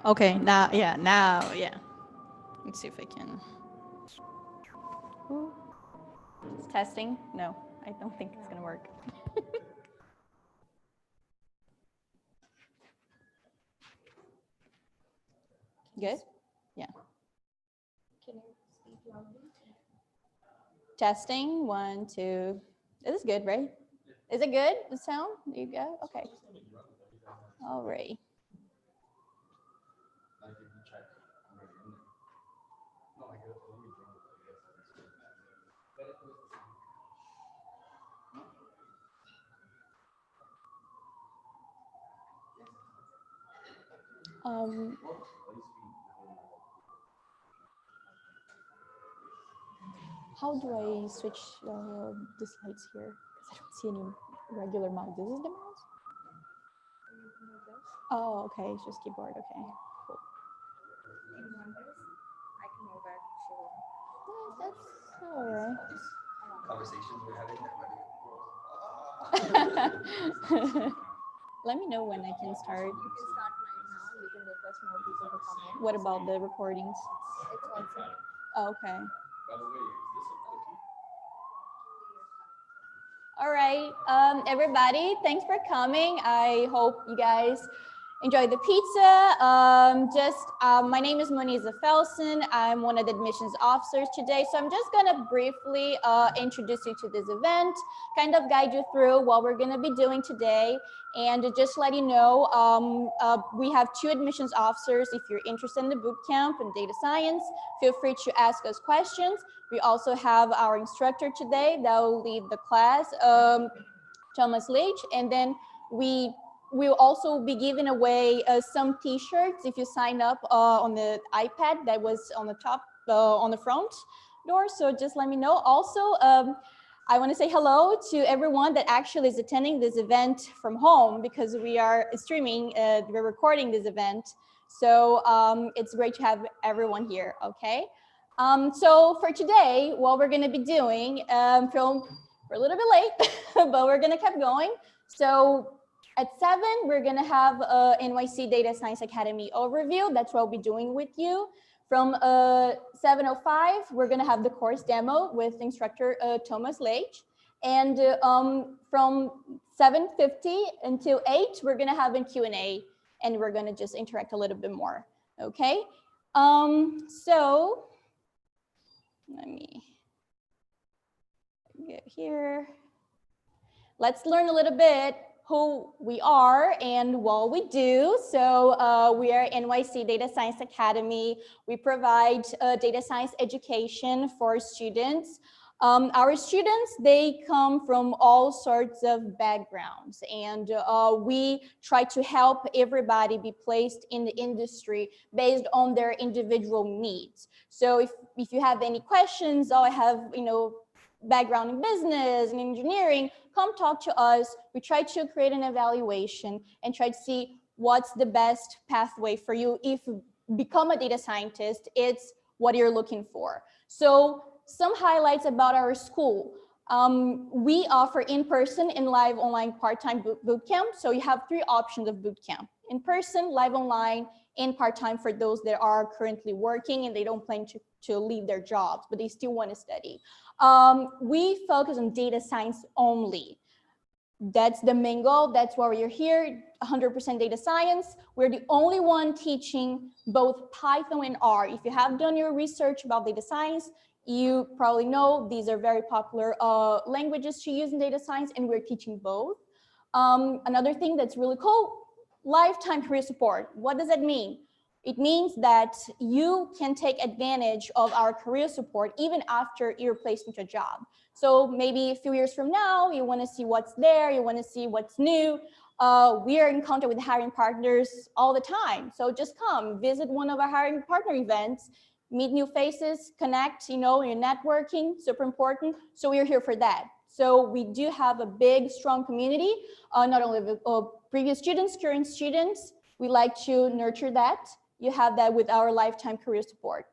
Okay, now, yeah, now, yeah. Let's see if I can. Ooh. It's testing. No, I don't think it's gonna work. Good? Yeah. Can you speak loudly? Testing, 1, 2. This is good, right? Is it good, the sound? You go? Okay. All right. How do I switch the slides here? Because I don't see any regular mouse. This is the mouse? Oh, okay. It's just keyboard. Okay, cool. You want this? I can go back to. That's all right. Conversations we're having. Let me know when I can start. You can start right now. You can request more people to come in. What about the recordings? It's also. Oh, okay. By the way, is this a cookie? All right, everybody, thanks for coming. I hope you guys enjoy the pizza. My name is Moniza Felsen. I'm one of the admissions officers today. So I'm just gonna briefly introduce you to this event, kind of guide you through what we're gonna be doing today. And to just let you know, we have 2 admissions officers. If you're interested in the bootcamp and data science, feel free to ask us questions. We also have our instructor today that will lead the class, Thomas Laetsch, and then we will also be giving away some t-shirts if you sign up on the iPad that was on the top, on the front door. So just let me know. Also, I want to say hello to everyone that actually is attending this event from home, because we are streaming, we're recording this event. So it's great to have everyone here, okay? So for today, what we're going to be doing, we're a little bit late, but we're going to keep going. So at 7, we're going to have NYC Data Science Academy overview. That's what we'll be doing with you. From 7:05, we're going to have the course demo with instructor Thomas Laetsch. And from 7:50 until 8, we're going to have a Q&A, and we're going to just interact a little bit more. Okay. So let me get here. Let's learn a little bit who we are and what we do. So we are NYC Data Science Academy. We provide data science education for students. Our students, they come from all sorts of backgrounds, and we try to help everybody be placed in the industry based on their individual needs. So if you have any questions, or have, background in business and engineering, come talk to us. We try to create an evaluation and try to see what's the best pathway for you. If you become a data scientist, it's what you're looking for. So some highlights about our school. We offer in-person and live online part-time bootcamp. So you have 3 options of bootcamp: in-person, live online, and part-time for those that are currently working and they don't plan to leave their jobs, but they still want to study. We focus on data science only. That's the main goal. That's why we're here, 100% data science. We're the only one teaching both Python and R. If you have done your research about data science, you probably know these are very popular languages to use in data science, and we're teaching both. Another thing that's really cool, lifetime career support. What does that mean? It means that you can take advantage of our career support even after you're placed into a job. So maybe a few years from now, you want to see what's there, you want to see what's new. We are in contact with hiring partners all the time. So just come visit one of our hiring partner events, meet new faces, connect, you're networking, super important. So we're here for that. So we do have a big, strong community, not only of previous students, current students. We like to nurture that. You have that with our lifetime career support.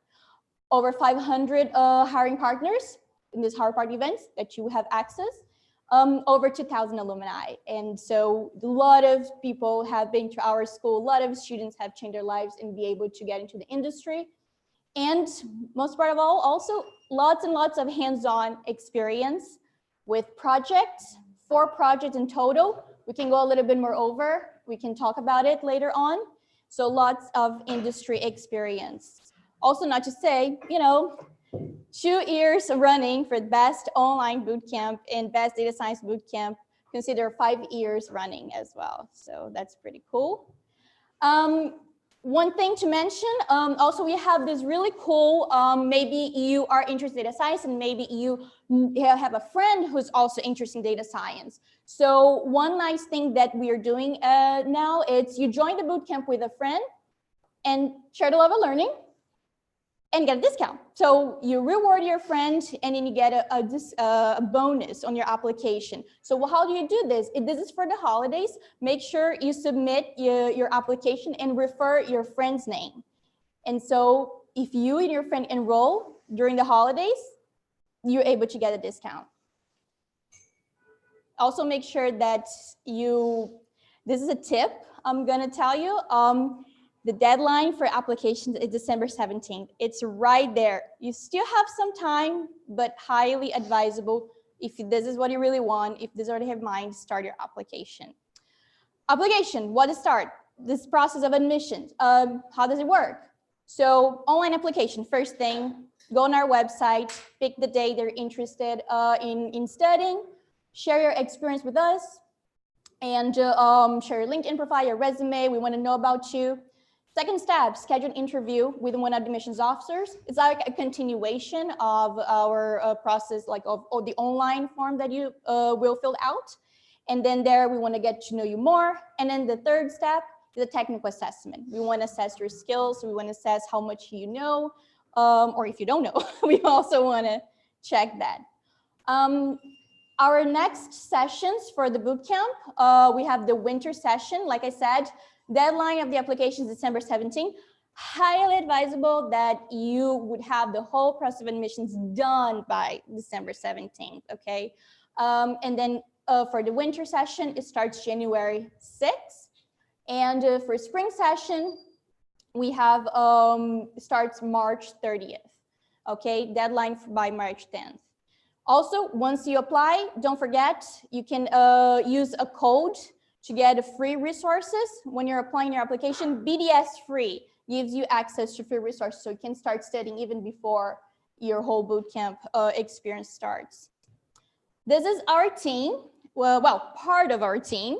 Over 500 hiring partners in these hiring partner events that you have access. over 2,000 alumni. And so a lot of people have been to our school, a lot of students have changed their lives and be able to get into the industry. And most part of all, also lots and lots of hands-on experience with projects, 4 projects in total. We can go a little bit more over. We can talk about it later on. So lots of industry experience. Also, not to say, you know, 2 years running for best online bootcamp and best data science bootcamp, consider 5 years running as well. So that's pretty cool. One thing to mention, also we have this really cool, maybe you are interested in data science and maybe you have a friend who's also interested in data science. So one nice thing that we are doing now is you join the bootcamp with a friend and share the love of learning and get a discount. So you reward your friend and then you get a bonus on your application. So how do you do this? This is for the holidays. Make sure you submit your application and refer your friend's name. And so if you and your friend enroll during the holidays, you're able to get a discount. Also make sure that this is a tip I'm gonna tell you. The deadline for applications is December 17th. It's right there. You still have some time, but highly advisable. If this is what you really want, if this already have mind, start your application. Application, what to start? This process of admissions, how does it work? So online application, first thing, go on our website, pick the day they're interested in studying, share your experience with us, and share your LinkedIn profile, your resume, we wanna know about you. Second step, schedule an interview with one of the admissions officers. It's like a continuation of our process, like of the online form that you will fill out. And then there we want to get to know you more. And then the third step is a technical assessment. We want to assess your skills. We want to assess how much you know, or if you don't know, we also want to check that. Our next sessions for the bootcamp, we have the winter session. Like I said, deadline of the application is December 17th. Highly advisable that you would have the whole process of admissions done by December 17th, okay? And then for the winter session, it starts January 6th. And for spring session, we have starts March 30th, okay? Deadline by March 10th. Also, once you apply, don't forget, you can use a code to get free resources. When you're applying your application, BDS free gives you access to free resources, so you can start studying even before your whole bootcamp experience starts. This is our team, well, part of our team.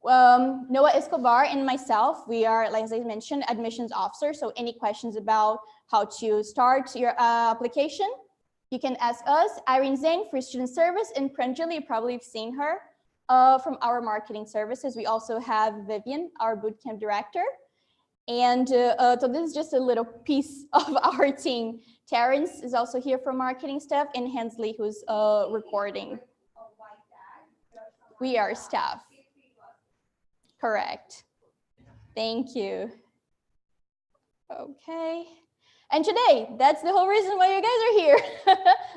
Noah Escobar and myself, we are, like I mentioned, admissions officers. So any questions about how to start your application, you can ask us. Irene Zane for student service, and Pranjali, you probably have seen her from our marketing services. We also have Vivian, our bootcamp director. And so this is just a little piece of our team. Terrence is also here for marketing stuff, and Hensley, who's recording. We are staff. Correct. Thank you. Okay. And today, that's the whole reason why you guys are here,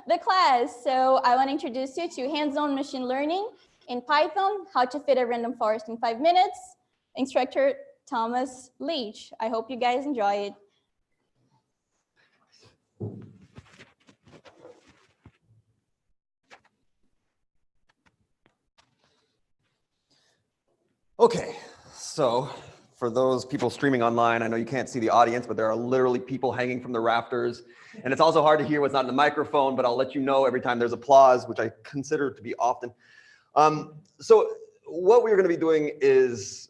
the class. So I want to introduce you to hands-on machine learning in Python, how to fit a random forest in 5 minutes. Instructor Thomas Laetsch. I hope you guys enjoy it. Okay, so for those people streaming online, I know you can't see the audience, but there are literally people hanging from the rafters. And it's also hard to hear what's not in the microphone, but I'll let you know every time there's applause, which I consider to be often. So what we're going to be doing is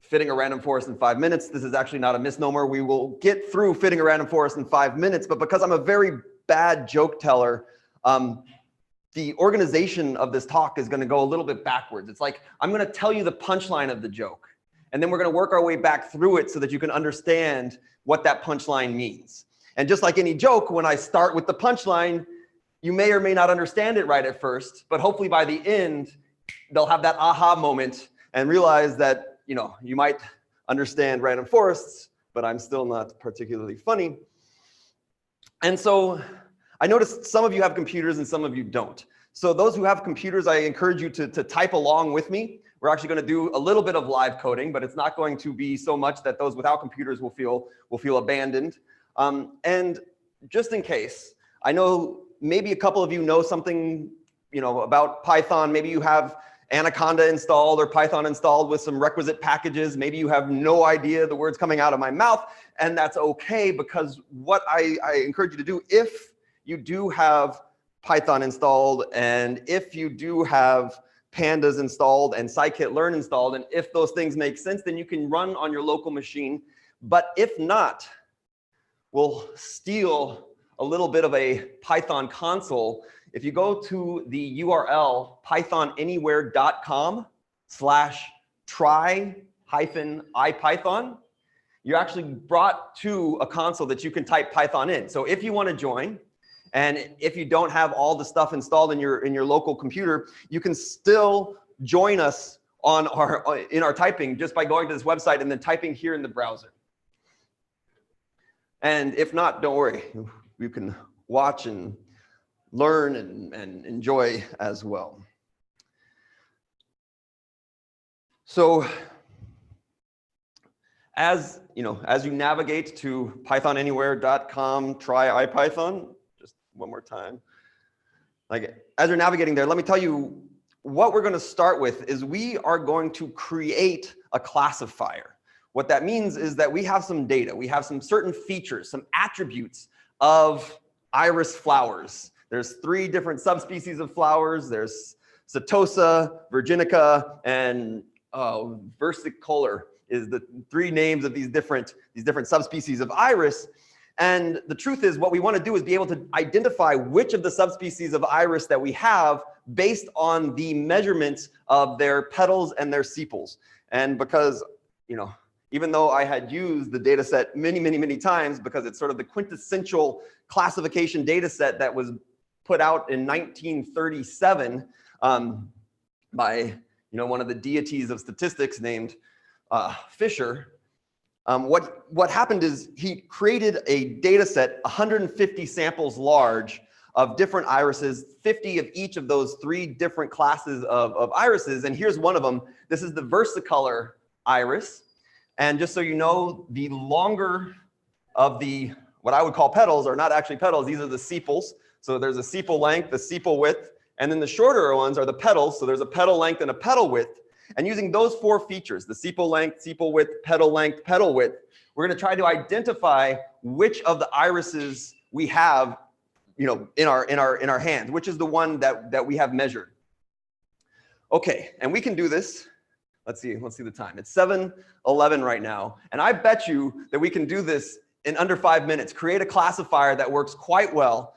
fitting a random forest in 5 minutes. This is actually not a misnomer. We will get through fitting a random forest in 5 minutes, but because I'm a very bad joke teller, the organization of this talk is going to go a little bit backwards. It's like, I'm going to tell you the punchline of the joke, and then we're going to work our way back through it so that you can understand what that punchline means. And just like any joke, when I start with the punchline, you may or may not understand it right at first, but hopefully by the end, they'll have that aha moment and realize that, you know, you might understand random forests, but I'm still not particularly funny. And so I noticed some of you have computers and some of you don't. So those who have computers, I encourage you to type along with me. We're actually going to do a little bit of live coding, but it's not going to be so much that those without computers will feel abandoned. And just in case, I know maybe a couple of you know something, about Python. Maybe you have Anaconda installed or Python installed with some requisite packages. Maybe you have no idea the words coming out of my mouth, and that's okay, because what I encourage you to do, if you do have Python installed, and if you do have pandas installed and scikit-learn installed, and if those things make sense, then you can run on your local machine. But if not, we'll steal a little bit of a Python console. If you go to the URL pythonanywhere.com/try-ipython, you're actually brought to a console that you can type Python in. So if you want to join, and if you don't have all the stuff installed in your local computer, you can still join us in our typing just by going to this website and then typing here in the browser. And if not, don't worry, you can watch and learn and enjoy as well. So as you navigate to pythonanywhere.com, try IPython, just one more time. As you're navigating there, let me tell you what we're going to start with is we are going to create a classifier. What that means is that we have some data, we have some certain features, some attributes of iris flowers. There's 3 different subspecies of flowers. There's Setosa, Virginica, and versicolor is the 3 names of these different subspecies of iris. And the truth is, what we want to do is be able to identify which of the subspecies of iris that we have based on the measurements of their petals and their sepals. And because, even though I had used the data set many times, because it's sort of the quintessential classification data set that was put out in 1937 by one of the deities of statistics named Fisher. What happened is he created a data set 150 samples large of different irises, 50 of each of those 3 different classes of irises. And here's one of them. This is the versicolor iris. And just so you know, the longer of what I would call petals are not actually petals. These are the sepals. So there's a sepal length, the sepal width, and then the shorter ones are the petals. So there's a petal length and a petal width. And using those 4 features, the sepal length, sepal width, petal width, we're going to try to identify which of the irises we have, in our hands, which is the one that we have measured. Okay, and we can do this. Let's see the time. It's 7:11 right now, and I bet you that we can do this in under 5 minutes. Create a classifier that works quite well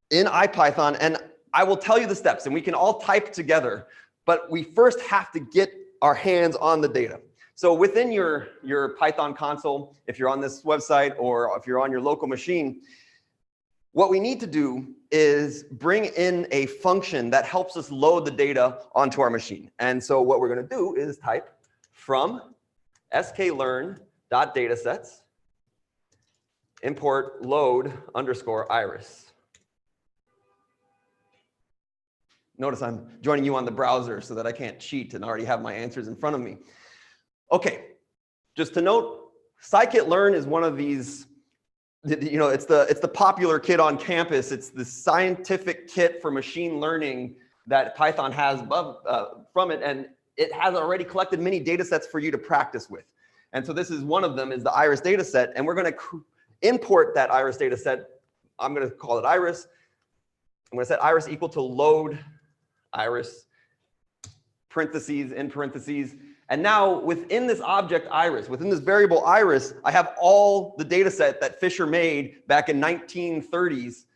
in IPython, and I will tell you the steps, and we can all type together. But we first have to get our hands on the data. So within your Python console, if you're on this website or if you're on your local machine, what we need to do is bring in a function that helps us load the data onto our machine. And so what we're going to do is type from sklearn.datasets import load_iris. Notice I'm joining you on the browser so that I can't cheat and already have my answers in front of me. Okay, just to note, scikit-learn is one of these, it's the popular kit on campus. It's the scientific kit for machine learning that Python has from it, and it has already collected many data sets for you to practice with. And so this is one of them, is the iris data set, and we're going to import that iris data set. I'm going to call it iris. I'm going to set iris equal to load iris, parentheses, in parentheses. And now within this object iris, within this variable iris, I have all the data set that Fisher made back in 1930s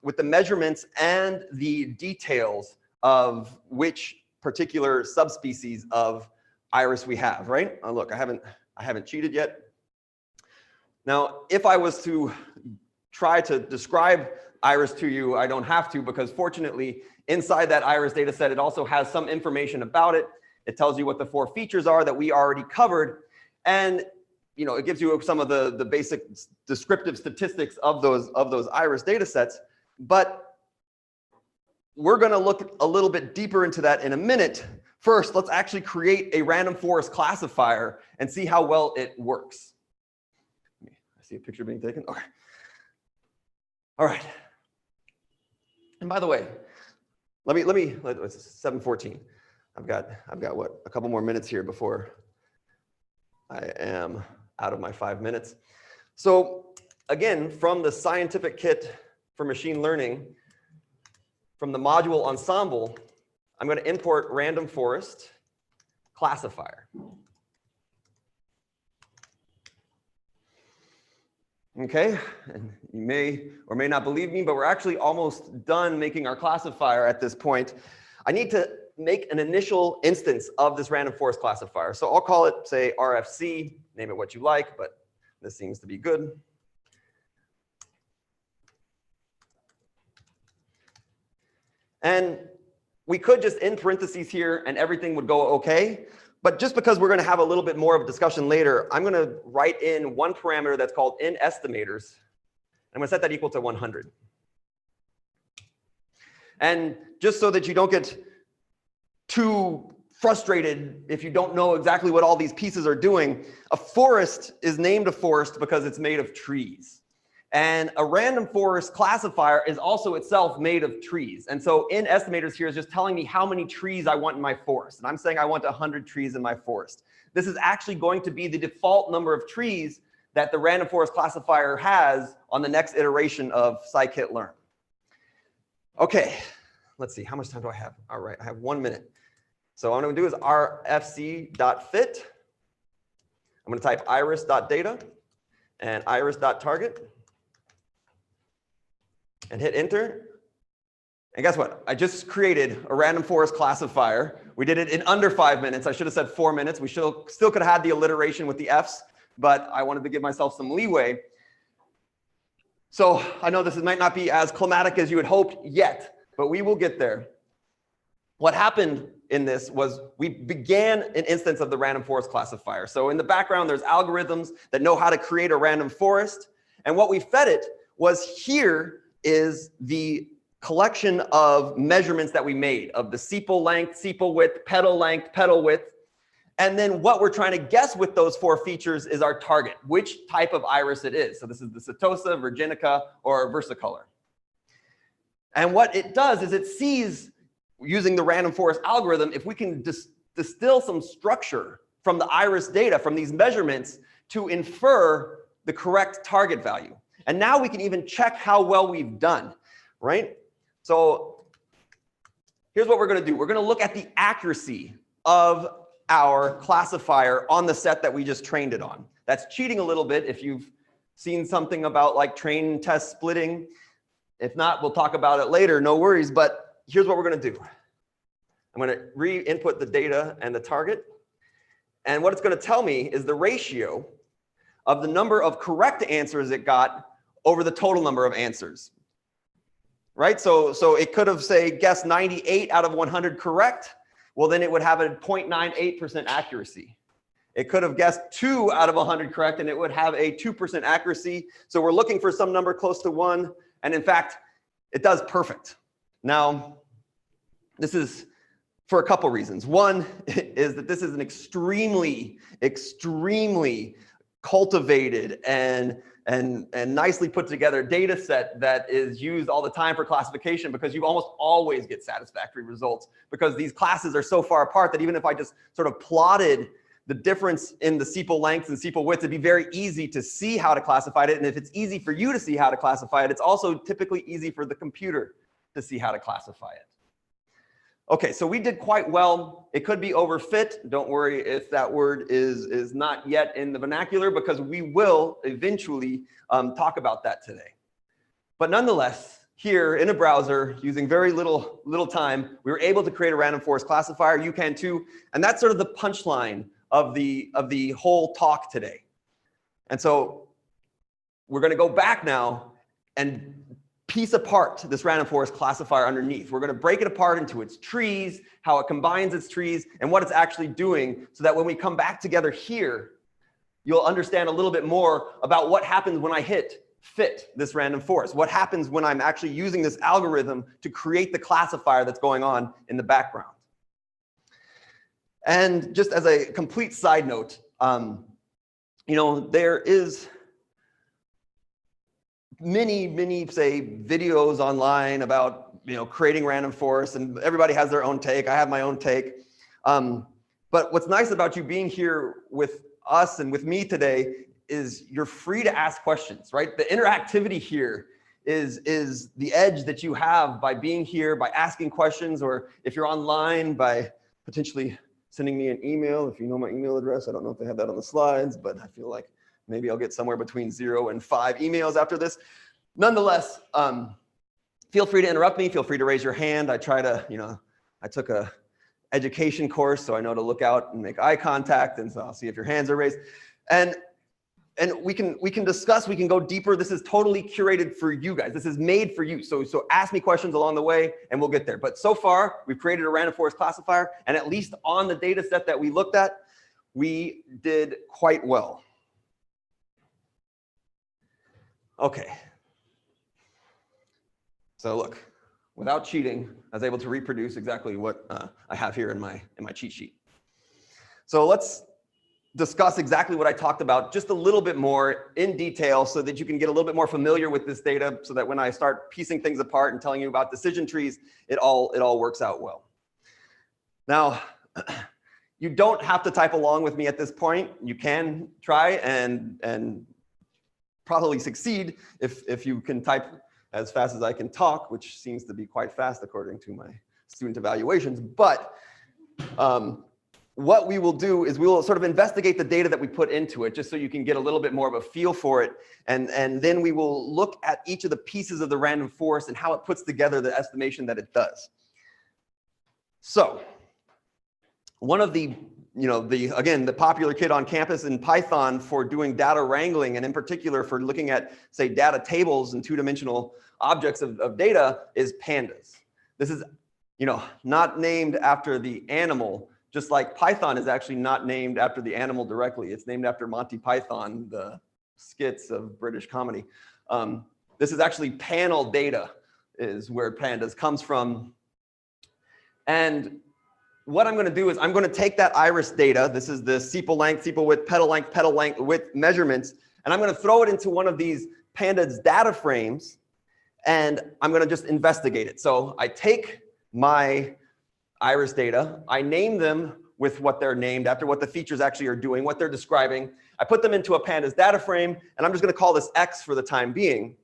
with the measurements and the details of which particular subspecies of iris we have, right? Look, I haven't cheated yet. Now, if I was to try to describe iris to you, I don't have to, because fortunately, inside that iris data set, it also has some information about it. It tells you what the 4 features are that we already covered. And it gives you some of the basic descriptive statistics of those iris data sets. But we're going to look a little bit deeper into that in a minute. First, let's actually create a random forest classifier and see how well it works. I see a picture being taken. Okay. All right. And by the way, it's 7:14. I've got what, a couple more minutes here before I am out of my 5 minutes. So again, from the scientific kit for machine learning, from the module ensemble, I'm going to import random forest classifier. Okay, and you may or may not believe me, but we're actually almost done making our classifier at this point. I need to make an initial instance of this random forest classifier. So I'll call it, say, RFC, name it what you like, but this seems to be good. And we could just in parentheses here and everything would go okay. But just because we're going to have a little bit more of a discussion later, I'm going to write in one parameter that's called in estimators. I'm going to set that equal to 100. And just so that you don't get too frustrated if you don't know exactly what all these pieces are doing, a forest is named a forest because it's made of trees. And a random forest classifier is also itself made of trees. And so in estimators here is just telling me how many trees I want in my forest. And I'm saying I want 100 trees in my forest. This is actually going to be the default number of trees that the random forest classifier has on the next iteration of scikit-learn. Okay, let's see, how much time do I have? All right, I have 1 minute. So what I'm going to do is rfc.fit. I'm going to type iris.data and iris.target. And hit enter. And guess what? I just created a random forest classifier. We did it in under 5 minutes. I should have said 4 minutes. We still could have had the alliteration with the Fs, but I wanted to give myself some leeway. So I know this might not be as climatic as you had hoped yet, but we will get there. What happened in this was we began an instance of the random forest classifier. So in the background, there's algorithms that know how to create a random forest. And what we fed it was here is the collection of measurements that we made of the sepal length, sepal width, petal width. And then what we're trying to guess with those 4 features is our target, which type of iris it is. So this is the setosa, virginica, or versicolor. And what it does is it sees, using the random forest algorithm, if we can distill some structure from the iris data, from these measurements, to infer the correct target value. And now we can even check how well we've done, right? So here's what we're going to do. We're going to look at the accuracy of our classifier on the set that we just trained it on. That's cheating a little bit if you've seen something about like train test splitting. If not, we'll talk about it later, no worries. But here's what we're going to do. I'm going to re-input the data and the target. And what it's going to tell me is the ratio of the number of correct answers it got over the total number of answers, right? So it could have, say, guessed 98 out of 100 correct. Well, then it would have a 0.98% accuracy. It could have guessed 2 out of 100 correct, and it would have a 2% accuracy. So we're looking for some number close to 1. And in fact, it does perfect. Now, this is for a couple reasons. One is that this is an extremely cultivated and nicely put together data set that is used all the time for classification, because you almost always get satisfactory results, because these classes are so far apart that even if I just sort of plotted the difference in the sepal lengths and sepal widths, it'd be very easy to see how to classify it. And if it's easy for you to see how to classify it, it's also typically easy for the computer to see how to classify it. Okay, so we did quite well. It could be overfit. Don't worry if that word is not yet in the vernacular, because we will eventually talk about that today. But nonetheless, here in a browser, using very little time, we were able to create a random forest classifier. You can too. And that's sort of the punchline of the whole talk today. And so we're going to go back now and piece apart this random forest classifier underneath. We're going to break it apart into its trees, how it combines its trees, and what it's actually doing, so that when we come back together here, you'll understand a little bit more about what happens when I hit fit this random forest? What happens when I'm actually using this algorithm to create the classifier that's going on in the background? And just as a complete side note, you know, there is many, say, videos online about, you know, creating random forests, and everybody has their own take. I have my own take. But what's nice about you being here with us and with me today is you're free to ask questions, right? The interactivity here is the edge that you have by being here, by asking questions, or if you're online, by potentially sending me an email. If you know my email address, I don't know if they have that on the slides, but I feel like maybe I'll get somewhere between 0 and 5 emails after this. Nonetheless, feel free to interrupt me. Feel free to raise your hand. I try to, you know, I took a education course, so I know to look out and make eye contact, and so I'll see if your hands are raised. And we can discuss, we can go deeper. This is totally curated for you guys. This is made for you. So ask me questions along the way and we'll get there. But so far, we've created a random forest classifier, and at least on the data set that we looked at, we did quite well. Okay. So look, without cheating, I was able to reproduce exactly what I have here in my cheat sheet. So let's discuss exactly what I talked about just a little bit more in detail so that you can get a little bit more familiar with this data, so that when I start piecing things apart and telling you about decision trees, it all works out well. Now, you don't have to type along with me at this point. You can try and probably succeed if you can type as fast as I can talk, which seems to be quite fast according to my student evaluations. But what we will do is we will sort of investigate the data that we put into it, just so you can get a little bit more of a feel for it. And then we will look at each of the pieces of the random forest and how it puts together the estimation that it does. So one of the, you know, again, the popular kid on campus in Python for doing data wrangling, and in particular for looking at, say, data tables and two-dimensional objects of data, is pandas. This is, you know, not named after the animal, just like Python is actually not named after the animal directly. It's named after Monty Python, the skits of British comedy. This is actually panel data is where pandas comes from. And what I'm going to do is I'm going to take that iris data. This is the sepal length, sepal width, petal width measurements, and I'm going to throw it into one of these pandas data frames, and I'm going to just investigate it. So I take my iris data, I name them with what they're named after, what the features actually are doing, what they're describing. I put them into a pandas data frame, and I'm just going to call this X for the time being.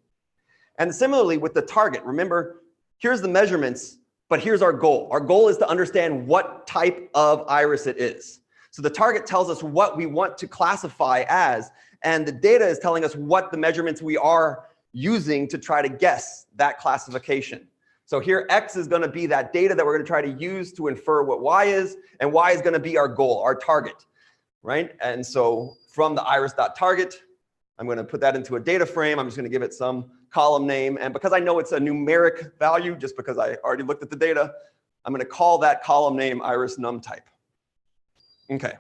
And similarly with the target, remember, here's the measurements, but here's our goal. Our goal is to understand what type of iris it is. So the target tells us what we want to classify as, and the data is telling us what the measurements we are using to try to guess that classification. So here, X is going to be that data that we're going to try to use to infer what Y is, and Y is going to be our goal, our target, right? And so from the iris.target, I'm going to put that into a data frame. I'm just going to give it some column name. And because I know it's a numeric value, just because I already looked at the data, I'm going to call that column name iris num type. Okay.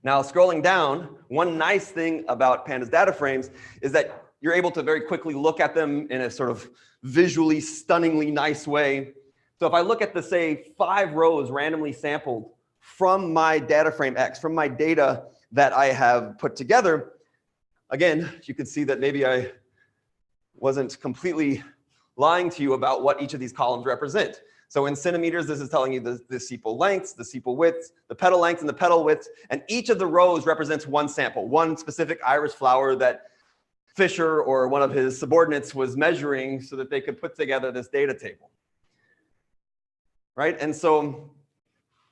Now, scrolling down, one nice thing about pandas data frames is that you're able to very quickly look at them in a sort of visually stunningly nice way. So if I look at the, say, 5 rows randomly sampled from my data frame X, from my data that I have put together, again, you can see that maybe I wasn't completely lying to you about what each of these columns represent. So in centimeters, this is telling you the sepal lengths, the sepal widths, the petal lengths, and the petal widths. And each of the rows represents one sample, one specific iris flower that Fisher or one of his subordinates was measuring so that they could put together this data table. Right? And so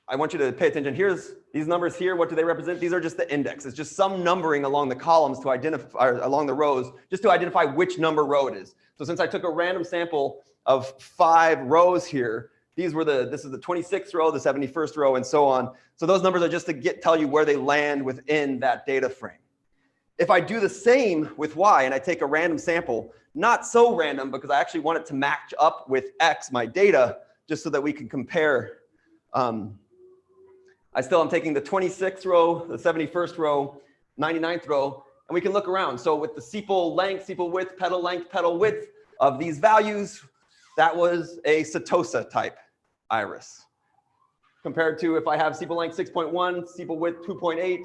I want you to pay attention. Here's these numbers here. What do they represent? These are just the index. It's just some numbering along the columns to identify, or along the rows, just to identify which number row it is. So since I took a random sample of 5 rows here, these were this is the 26th row, the 71st row, and so on. So those numbers are just to tell you where they land within that data frame. If I do the same with Y and I take a random sample, not so random because I actually want it to match up with X, my data, just so that we can compare. I still am taking the 26th row, the 71st row, 99th row, And we can look around. So with the sepal length, sepal width, petal width of these values, that was a setosa type iris. Compared to if I have sepal length 6.1, sepal width 2.8,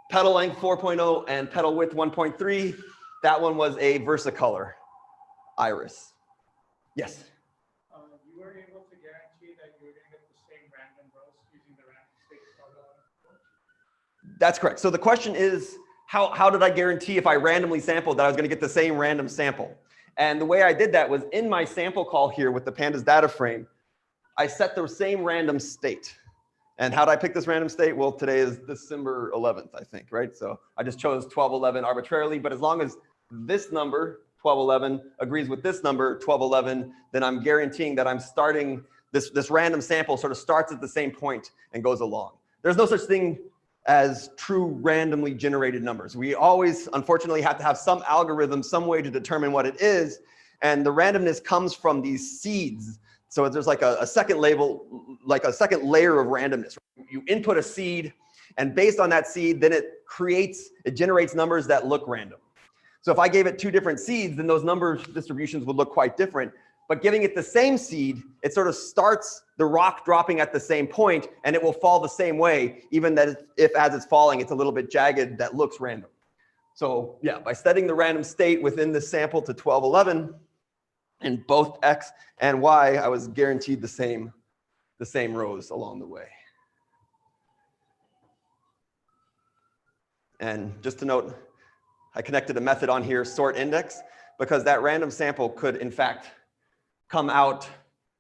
petal length 4.0, and petal width 1.3, that one was a versicolor iris. Yes? You were able to guarantee that you were going to get the same random rows using the random state approach? That's correct. So the question is, how did I guarantee if I randomly sampled that I was going to get the same random sample? And the way I did that was in my sample call here with the pandas data frame, I set the same random state. And how did I pick this random state? Well, today is December 11th, I think, right? So I just chose 1211 arbitrarily, but as long as this number, 1211, agrees with this number, 1211, then I'm guaranteeing that I'm starting, this random sample sort of starts at the same point and goes along. There's no such thing as true randomly generated numbers. We always, unfortunately, have to have some algorithm, some way to determine what it is. And the randomness comes from these seeds. So there's like a second label, like a second layer of randomness. You input a seed, and based on that seed, then it generates numbers that look random. So if I gave it two different seeds, then those number distributions would look quite different. But giving it the same seed, it sort of starts the rock dropping at the same point, and it will fall the same way, even that if as it's falling, it's a little bit jagged, that looks random. So yeah, by setting the random state within the sample to 1211, in both X and Y, I was guaranteed the same rows along the way. And just to note, I connected a method on here, sort index, because that random sample could, in fact, come out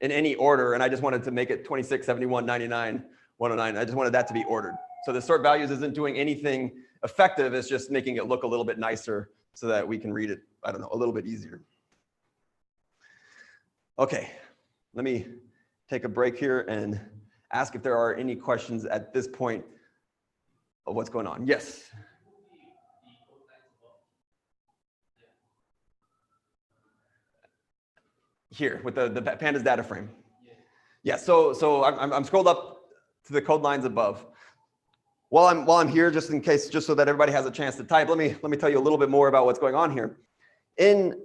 in any order, and I just wanted to make it 26, 71, 99, 109. I just wanted that to be ordered. So the sort values isn't doing anything effective, it's just making it look a little bit nicer so that we can read it, I don't know, a little bit easier. Okay, let me take a break here and ask if there are any questions at this point of what's going on. Yes? Here with the pandas data frame. Yeah, so I'm scrolled up to the code lines above. While I'm here, just in case, just so that everybody has a chance to type, let me tell you a little bit more about what's going on here. In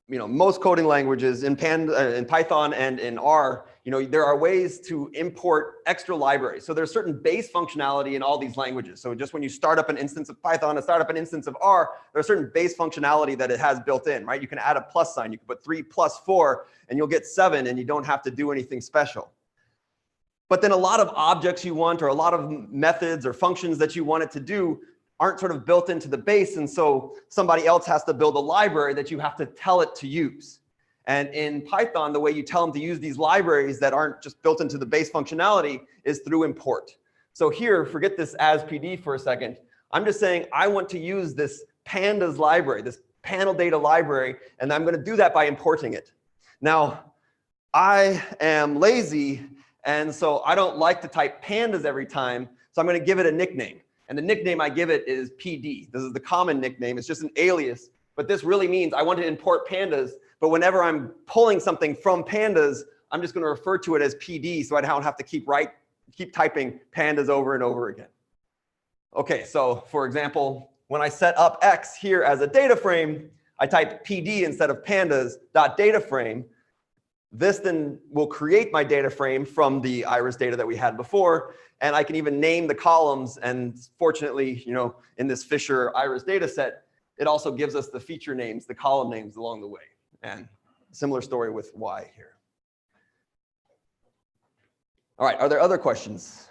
most coding languages, in Python and in R, there are ways to import extra libraries. So there's certain base functionality in all these languages. So just when you start up an instance of Python and start up an instance of R, there's certain base functionality that it has built in, right? You can add a plus sign. You can put 3 + 4, and you'll get 7, and you don't have to do anything special. But then a lot of objects you want, or a lot of methods or functions that you want it to do, aren't sort of built into the base, and so somebody else has to build a library that you have to tell it to use. And in Python, the way you tell them to use these libraries that aren't just built into the base functionality is through import. So here, forget this as PD for a second. I'm just saying I want to use this pandas library, this panel data library, and I'm going to do that by importing it. Now, I am lazy, and so I don't like to type pandas every time, so I'm going to give it a nickname. And the nickname I give it is PD. This is the common nickname. It's just an alias. But this really means I want to import pandas. But whenever I'm pulling something from pandas, I'm just going to refer to it as PD so I don't have to keep typing pandas over and over again. OK, so for example, when I set up X here as a data frame, I type PD instead of pandas.dataframe. This then will create my data frame from the iris data that we had before. And I can even name the columns. And fortunately, in this Fisher iris data set, it also gives us the feature names, the column names along the way. And similar story with Y here. All right, are there other questions?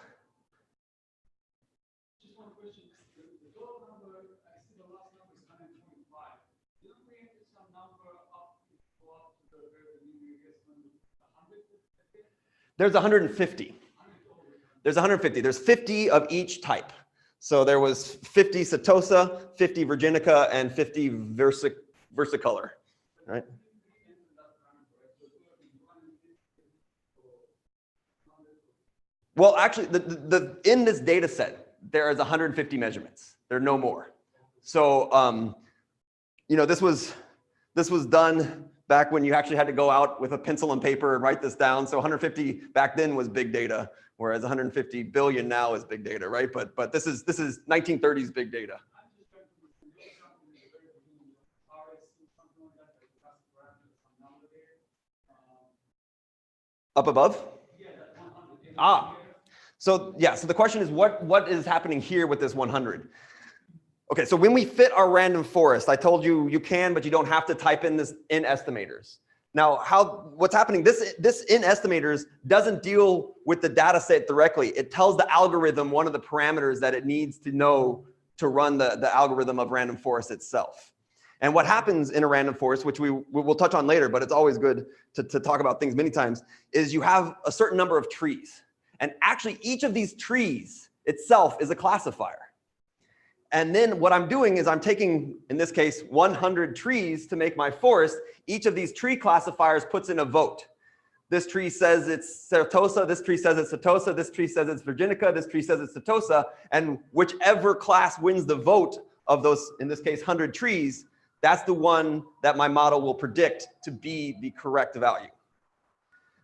Just one question. The total number, I see the last number is 125. Didn't we have some number up to the very beginning, I guess, 100? There's 150. There's 150. There's 50 of each type. So there was 50 setosa, 50 virginica, and 50 versicolor, right? Well, actually, in this data set, there is 150 measurements. There are no more. So, this was done back when you actually had to go out with a pencil and paper and write this down. So 150 back then was big data, whereas 150 billion now is big data, right? But this is 1930s big data. Up above? Ah, so yeah, so the question is what is happening here with this 100? Okay, so when we fit our random forest, I told you you can, but you don't have to type in this in estimators. Now, what's happening, this in estimators doesn't deal with the data set directly. It tells the algorithm one of the parameters that it needs to know to run the algorithm of random forest itself. And what happens in a random forest, which we'll touch on later, but it's always good to talk about things many times, is you have a certain number of trees. And actually, each of these trees itself is a classifier. And then what I'm doing is I'm taking, in this case, 100 trees to make my forest. Each of these tree classifiers puts in a vote. This tree says it's Ceratosa, this tree says it's Setosa, this tree says it's Virginica, this tree says it's Setosa, and whichever class wins the vote of those, in this case, 100 trees, that's the one that my model will predict to be the correct value.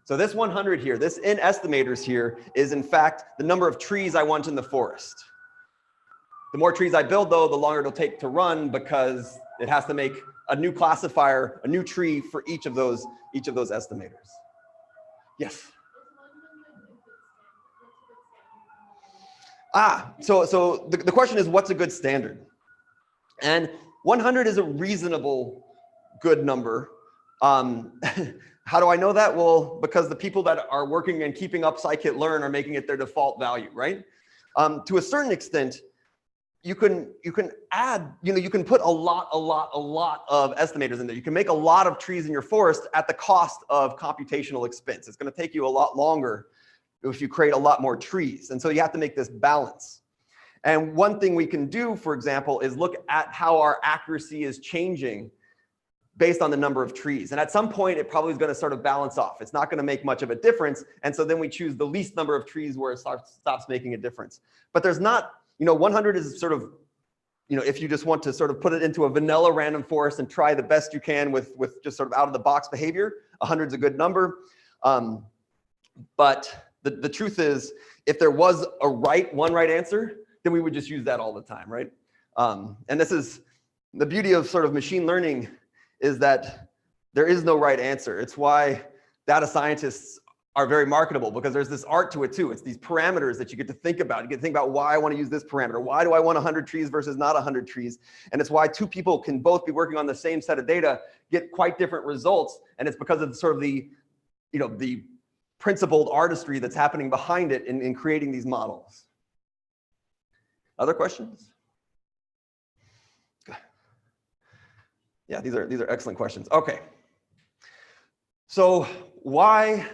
So this 100 here, this in estimators here, is in fact the number of trees I want in the forest. The more trees I build, though, the longer it'll take to run because it has to make a new classifier, a new tree for each of those estimators. Yes. So the question is, what's a good standard? And 100 is a reasonable good number. How do I know that? Well, because the people that are working and keeping up scikit-learn are making it their default value, right? To a certain extent, you can add, you can put a lot of estimators in there. You can make a lot of trees in your forest at the cost of computational expense. It's going to take you a lot longer if you create a lot more trees. And so you have to make this balance. And one thing we can do, for example, is look at how our accuracy is changing based on the number of trees. And at some point, it probably is going to sort of balance off. It's not going to make much of a difference. And so then we choose the least number of trees where it stops making a difference. But there's not, 100 is sort of, if you just want to sort of put it into a vanilla random forest and try the best you can with just sort of out of the box behavior, 100 is a good number. But the truth is, if there was one right answer, then we would just use that all the time, right? And this is the beauty of sort of machine learning, is that there is no right answer. It's why data scientists are very marketable, because there's this art to it too. It's these parameters that you get to think about. You get to think about why I want to use this parameter. Why do I want 100 trees versus not 100 trees? And it's why two people can both be working on the same set of data, get quite different results. And it's because of sort of the principled artistry that's happening behind it in creating these models. Other questions? Yeah, these are excellent questions. Okay. So why?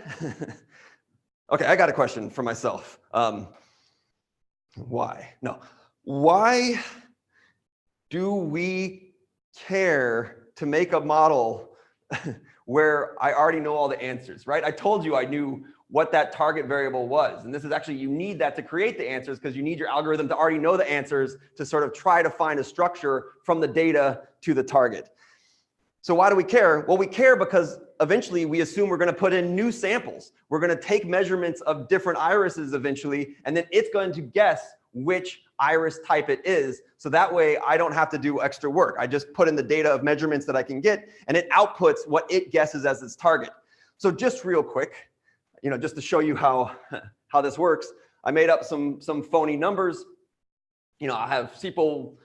Okay, I got a question for myself. Why? No. Why do we care to make a model where I already know all the answers, right? I told you I knew what that target variable was. And this is actually, you need that to create the answers, because you need your algorithm to already know the answers to sort of try to find a structure from the data to the target. So why do we care? Well, we care because eventually we assume we're going to put in new samples. We're going to take measurements of different irises eventually, and then it's going to guess which iris type it is. So that way I don't have to do extra work. I just put in the data of measurements that I can get, and it outputs what it guesses as its target. So just real quick, just to show you how this works, I made up some phony numbers. I have sepal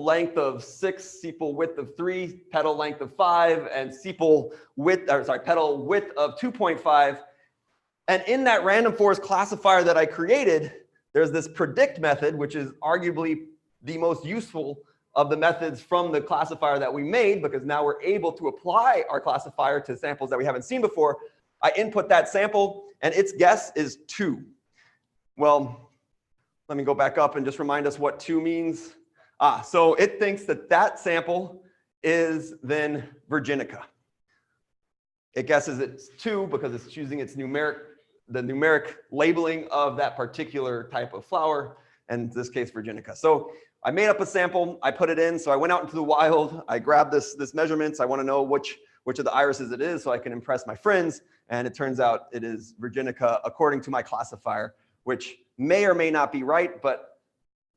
length of 6, sepal width of 3, petal length of 5, and petal width of 2.5. And in that random forest classifier that I created, there's this predict method, which is arguably the most useful of the methods from the classifier that we made, because now we're able to apply our classifier to samples that we haven't seen before. I input that sample, and its guess is 2. Well, let me go back up and just remind us what 2 means. So it thinks that sample is then Virginica. It guesses it's 2 because it's choosing the numeric labeling of that particular type of flower, and in this case, Virginica. So I made up a sample, I put it in, so I went out into the wild, I grabbed this measurements, I want to know which of the irises it is so I can impress my friends, and it turns out it is Virginica according to my classifier, which may or may not be right, but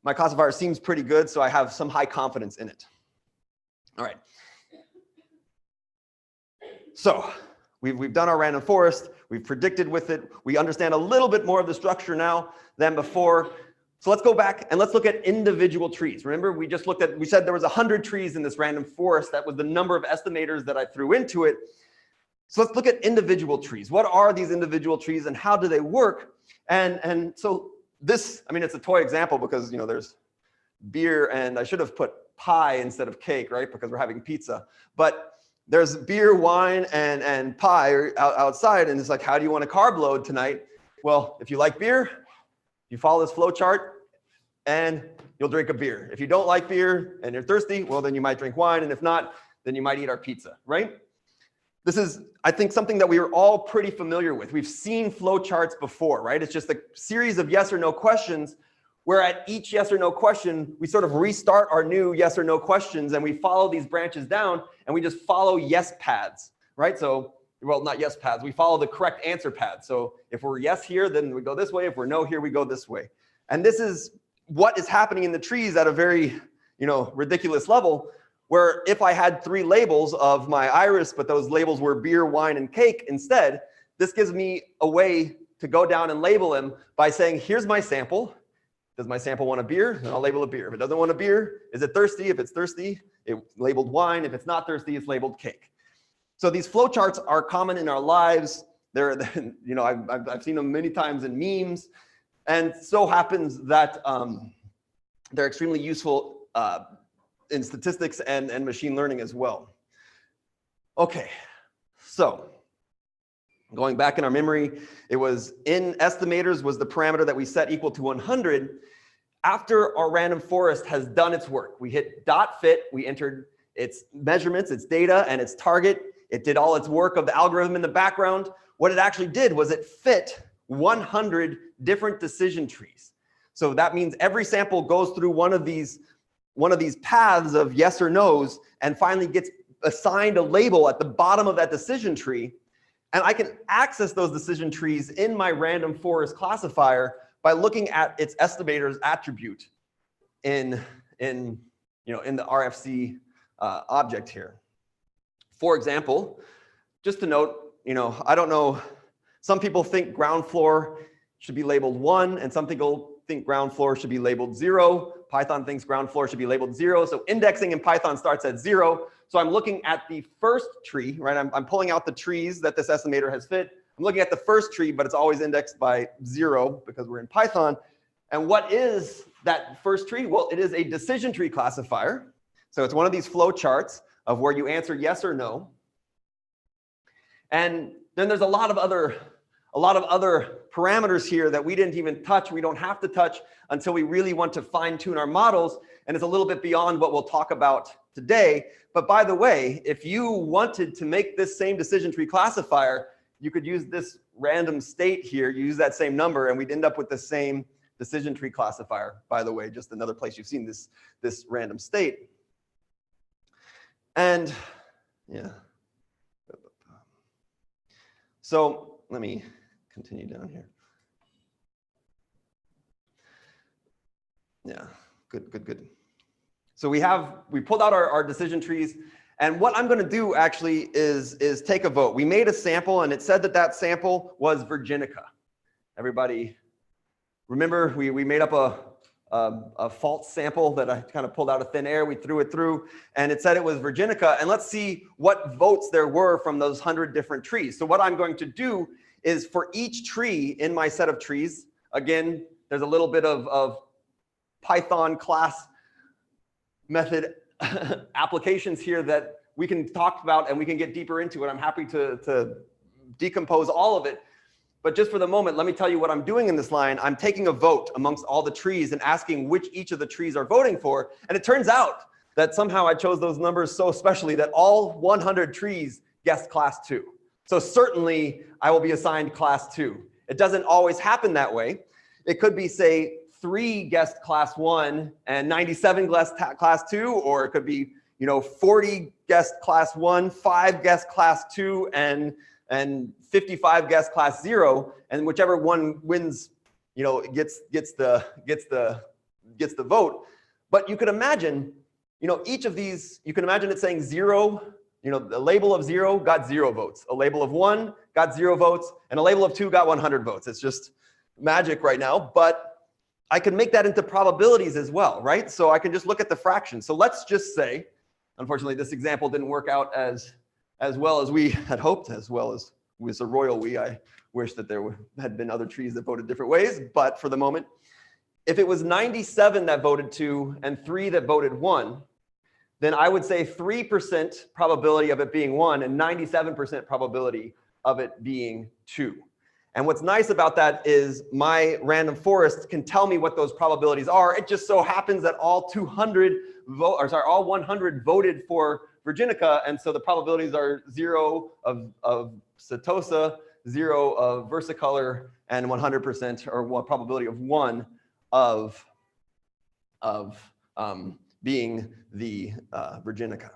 my classifier seems pretty good, so I have some high confidence in it. All right. So we've done our random forest. We've predicted with it. We understand a little bit more of the structure now than before. So let's go back and let's look at individual trees. Remember, we said there was 100 trees in this random forest. That was the number of estimators that I threw into it. So let's look at individual trees. What are these individual trees and how do they work? And so this, I mean, it's a toy example because, you know, there's beer and I should have put pie instead of cake, right? Because we're having pizza. But there's beer, wine, and pie outside. And it's like, how do you want a carb load tonight? Well, if you like beer, you follow this flow chart and you'll drink a beer. If you don't like beer and you're thirsty, well, then you might drink wine. And if not, then you might eat our pizza, right? This is, I think, something that we are all pretty familiar with. We've seen flow charts before, right? It's just a series of yes or no questions where at each yes or no question, we sort of restart our new yes or no questions and we follow these branches down and we just follow yes paths, right? So, well, not yes paths, we follow the correct answer path. So if we're yes here, then we go this way. If we're no here, we go this way. And this is what is happening in the trees at a very, you know, ridiculous level, where if I had 3 labels of my iris, but those labels were beer, wine, and cake instead, this gives me a way to go down and label them by saying, here's my sample. Does my sample want a beer? Then I'll label a beer. If it doesn't want a beer, is it thirsty? If it's thirsty, it's labeled wine. If it's not thirsty, it's labeled cake. So these flowcharts are common in our lives. They're, you know, I've seen them many times in memes, and so happens that they're extremely useful in statistics and machine learning as well. Okay, so going back in our memory, it was in estimators was the parameter that we set equal to 100. After our random forest has done its work, we hit dot fit, we entered its measurements, its data, and its target. It did all its work of the algorithm in the background. What it actually did was it fit 100 different decision trees. So that means every sample goes through one of these paths of yes or no's and finally gets assigned a label at the bottom of that decision tree. And I can access those decision trees in my random forest classifier by looking at its estimator's attribute in the RFC object here. For example, just to note, you know, I don't know, some people think ground floor should be labeled 1, and some people think ground floor should be labeled 0. Python thinks ground floor should be labeled 0. So indexing in Python starts at 0. So I'm looking at the first tree, right? I'm pulling out the trees that this estimator has fit. I'm looking at the first tree, but it's always indexed by 0 because we're in Python. And what is that first tree? Well, it is a decision tree classifier. So it's one of these flow charts of where you answer yes or no. And then there's a lot of other parameters here that we didn't even touch. We don't have to touch until we really want to fine tune our models. And it's a little bit beyond what we'll talk about today. But by the way, if you wanted to make this same decision tree classifier, you could use this random state here, use that same number, and we'd end up with the same decision tree classifier. By the way, just another place you've seen this random state. And yeah. So let me continue down here. Yeah, good. So we pulled out our decision trees, and what I'm going to do actually is take a vote. We made a sample, and it said that sample was Virginica. Everybody remember we made up a false sample that I kind of pulled out of thin air. We threw it through, and it said it was Virginica. And let's see what votes there were from those 100 different trees. So what I'm going to do is for each tree in my set of trees, again, there's a little bit of Python class method applications here that we can talk about and we can get deeper into it. I'm happy to decompose all of it. But just for the moment, let me tell you what I'm doing in this line. I'm taking a vote amongst all the trees and asking which each of the trees are voting for. And it turns out that somehow I chose those numbers so specially that all 100 trees guessed class 2. So certainly I will be assigned class 2. It doesn't always happen that way. It could be, say, 3 guessed class 1 and 97 guessed class 2, or it could be, 40 guessed class 1, 5 guessed class 2, and 55 guessed class 0, and whichever one wins, gets the vote. But you could imagine, each of these, you can imagine it saying 0 You know, the label of 0 got 0 votes. A label of 1 got 0 votes. And a label of 2 got 100 votes. It's just magic right now. But I can make that into probabilities as well, right? So I can just look at the fractions. So let's just say, unfortunately, this example didn't work out as well as we had hoped, as well as was a royal we. I wish that there had been other trees that voted different ways. But for the moment, if it was 97 that voted 2 and 3 that voted 1, then I would say 3% probability of it being 1 and 97% probability of it being 2. And what's nice about that is my random forest can tell me what those probabilities are. It just so happens that all 100 voted for Virginica, and so the probabilities are 0 of Setosa, 0 of versicolor, and 100% or probability of 1 of being the Virginica.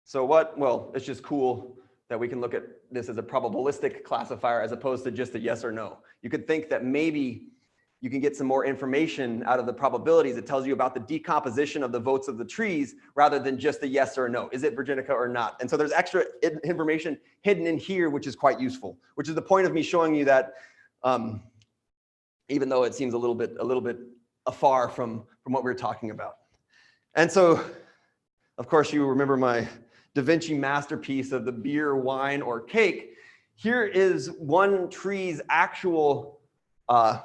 So what? Well, it's just cool that we can look at this as a probabilistic classifier as opposed to just a yes or no. You could think that maybe you can get some more information out of the probabilities. It tells you about the decomposition of the votes of the trees rather than just a yes or no. Is it Virginica or not? And so there's extra information hidden in here, which is quite useful, which is the point of me showing you that even though it seems a little bit afar from what we were talking about. And so, of course, you remember my Da Vinci masterpiece of the beer, wine, or cake. Here is one tree's actual, the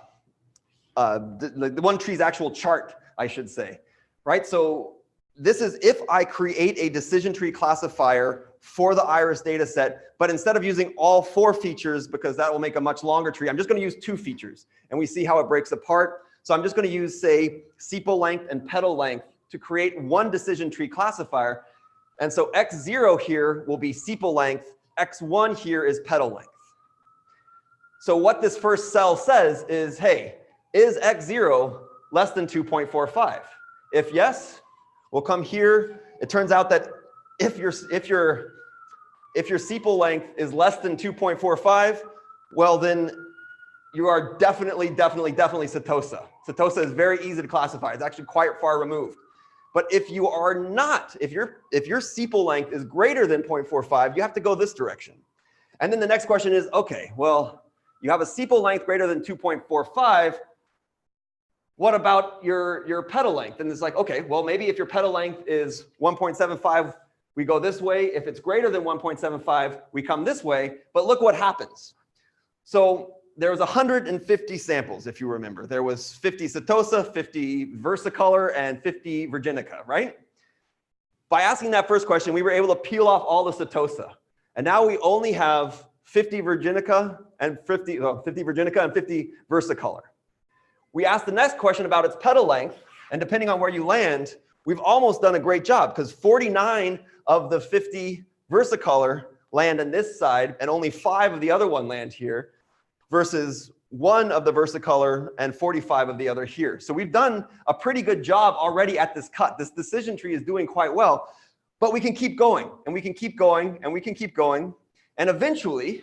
one tree's actual chart, I should say, right? So this is if I create a decision tree classifier for the iris data set, but instead of using all 4 features, because that will make a much longer tree, I'm just going to use 2 features, and we see how it breaks apart. So I'm just going to use, say, sepal length and petal length to create one decision tree classifier. And so x0 here will be sepal length, x1 here is petal length. So what this first cell says is, hey, is x0 less than 2.45? If yes, we'll come here. It turns out that if your sepal length is less than 2.45, well then you are definitely Setosa. Setosa is very easy to classify. It's actually quite far removed. But if you are not, if your sepal length is greater than 0.45, you have to go this direction. And then the next question is, okay, well, you have a sepal length greater than 2.45. What about your petal length? And it's like, okay, well, maybe if your petal length is 1.75, we go this way. If it's greater than 1.75, we come this way. But look what happens. So there was 150 samples, if you remember. There was 50 Setosa, 50 versicolor, and 50 Virginica, right? By asking that first question, we were able to peel off all the Setosa. And now we only have 50 Virginica and 50 versicolor. We asked the next question about its petal length, and depending on where you land, we've almost done a great job because 49 of the 50 versicolor land on this side, and only 5 of the other one land here, versus 1 of the versicolor and 45 of the other here. So we've done a pretty good job already at this cut. This decision tree is doing quite well, but we can keep going, and we can keep going, and we can keep going, and eventually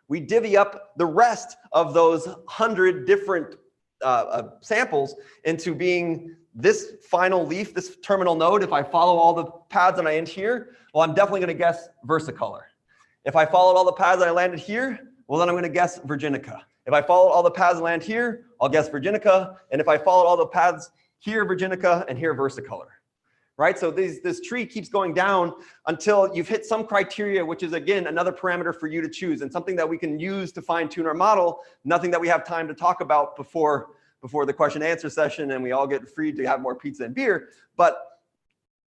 we divvy up the rest of those 100 different samples into being this final leaf, this terminal node. If I follow all the paths and I end here, well, I'm definitely going to guess versicolor. If I followed all the paths and I landed here, well, then I'm going to guess Virginica. If I followed all the paths and land here, I'll guess Virginica. And if I followed all the paths here, Virginica, and here, versicolor. Right? So this tree keeps going down until you've hit some criteria, which is, again, another parameter for you to choose and something that we can use to fine tune our model. Nothing that we have time to talk about before the question and answer session and we all get free to have more pizza and beer. But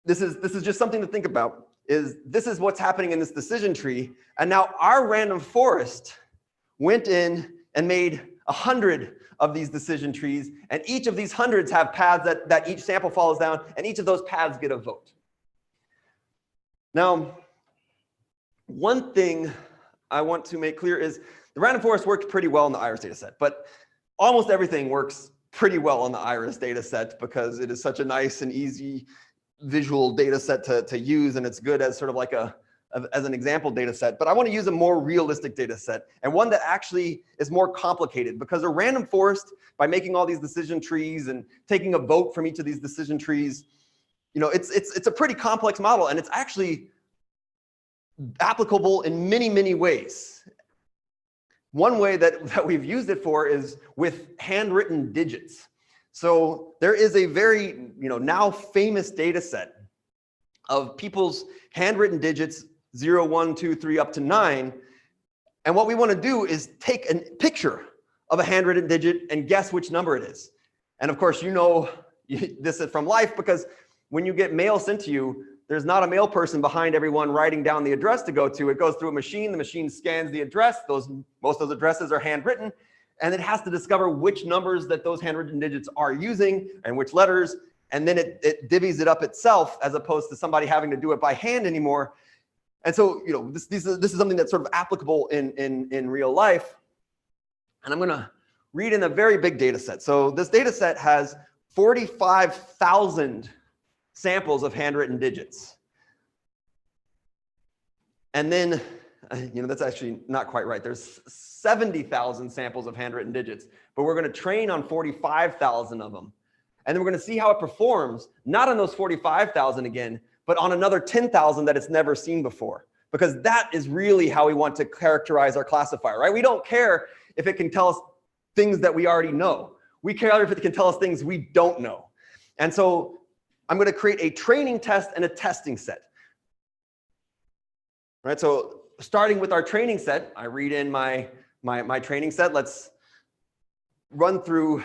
this is just something to think about. This is what's happening in this decision tree. And now our random forest went in and made 100 of these decision trees, and each of these hundreds have paths that each sample follows down, and each of those paths get a vote. Now, one thing I want to make clear is the random forest worked pretty well in the iris data set, but almost everything works pretty well on the iris data set because it is such a nice and easy visual data set to use, and it's good as sort of like as an example data set. But I want to use a more realistic data set and one that actually is more complicated, because a random forest, by making all these decision trees and taking a vote from each of these decision trees, you know, it's a pretty complex model, and it's actually applicable in many, many ways. One way that we've used it for is with handwritten digits. So there is a very, you know, now famous data set of people's handwritten digits 0, 1, 2, 3 up to 9. And what we want to do is take a picture of a handwritten digit and guess which number it is. And of course, you know this is from life, because when you get mail sent to you, there's not a mail person behind everyone writing down the address to go to. It goes through a machine. The machine scans the address. Most of those addresses are handwritten, and it has to discover which numbers that those handwritten digits are using and which letters, and then it divvies it up itself, as opposed to somebody having to do it by hand anymore. And so, you know, this is something that's sort of applicable in real life. And I'm going to read in a very big data set. So this data set has 45,000 samples of handwritten digits. And then, you know, that's actually not quite right. There's 70,000 samples of handwritten digits, but we're going to train on 45,000 of them. And then we're going to see how it performs, not on those 45,000 again, but on another 10,000 that it's never seen before. Because that is really how we want to characterize our classifier, right? We don't care if it can tell us things that we already know. We care if it can tell us things we don't know. And so I'm going to create a training test and a testing set. All right, so starting with our training set, I read in my training set. Let's run through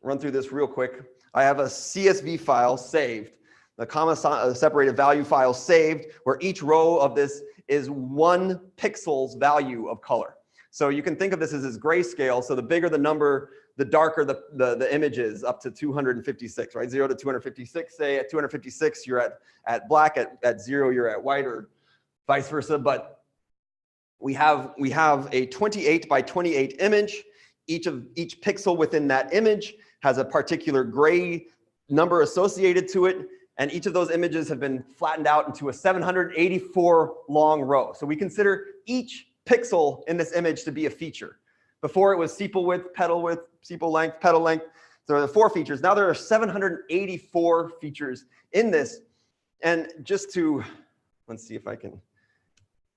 this real quick. I have a CSV file saved, the comma separated value file saved, where each row of this is 1 pixel's value of color. So you can think of this as grayscale. So the bigger the number, the darker the image is, up to 256, right? 0 to 256, say at 256, you're at black, at 0, you're at white, or vice versa. But we have a 28 by 28 image. Each pixel within that image has a particular gray number associated to it. And each of those images have been flattened out into a 784 long row. So we consider each pixel in this image to be a feature. Before it was sepal width, sepal length, petal length. So there are 4 features. Now there are 784 features in this. And just to, let's see if I can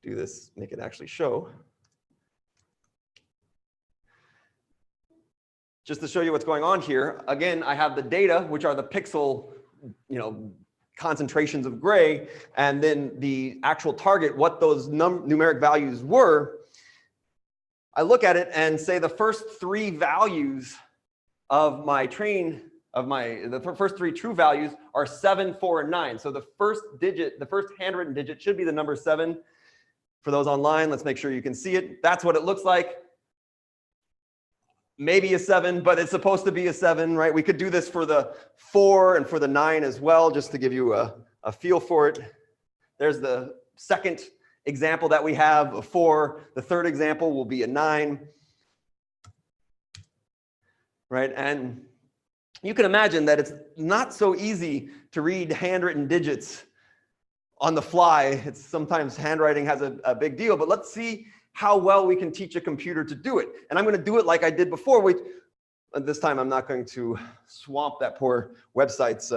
do this, make it actually show. Just to show you what's going on here, again, I have the data, which are the pixel, you know, concentrations of gray, and then the actual target, what those numeric values were. I look at it and say the first 3 values of my the first 3 true values are 7, 4, and 9. So the first digit, the first handwritten digit should be the number 7. For those online, let's make sure you can see it. That's what it looks like. Maybe a 7, but it's supposed to be a 7, right? We could do this for the 4 and for the 9 as well, just to give you a feel for it. There's the second example that we have, a 4. The third example will be a 9, right? And you can imagine that it's not so easy to read handwritten digits on the fly. It's sometimes handwriting has a big deal, but let's see how well we can teach a computer to do it. And I'm going to do it like I did before. This time I'm not going to swamp that poor website's